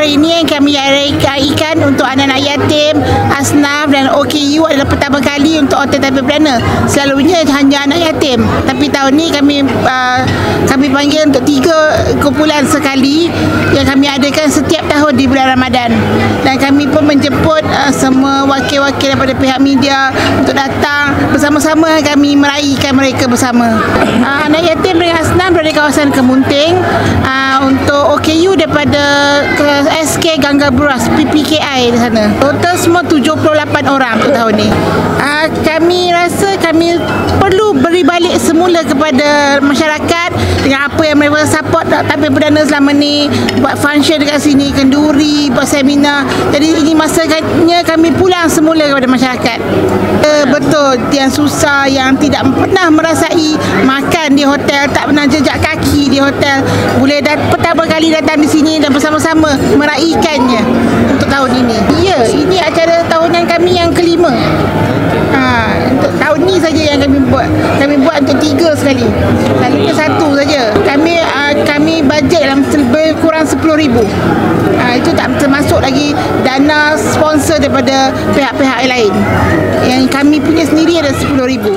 hari ini yang kami raikan untuk anak-anak yatim, asnaf dan OKU adalah pertama kali untuk Hotel Taipei Perdana. Selalunya hanya anak yatim, tapi tahun ni kami panggil untuk 3 kumpulan sekali yang kami adakan setiap tahun di bulan Ramadan. Dan kami pun menjemput semua wakil-wakil daripada pihak media untuk datang bersama-sama kami meraihkan mereka bersama. Anak yatim dengan asnaf dari kawasan Kemunting, untuk OKU daripada SK Gangga Buras PPKI di sana. Total semua 78 orang untuk tahun ni. Kami rasa kami perlu beri balik semula kepada masyarakat dengan apa yang mereka support Taipei Perdana selama ni, buat function dekat sini, kenduri, buat seminar. Jadi ini masanya kami pulang semula kepada masyarakat. Betul, yang susah, yang tidak pernah merasai makan di hotel, tak pernah jejak kaki di hotel, boleh pertama kali datang di sini dan bersama-sama meraihkannya untuk tahun ini. Ya, ini acara tahunan kami yang kelima. Untuk tahun ni saja yang kami buat. Kami buat untuk 3 sekali. Selalunya 1 saja. Kami bajet dalam lebih kurang 10,000. Itu tak termasuk lagi dana sponsor daripada pihak-pihak lain. Yang kami punya sendiri ada 10,000.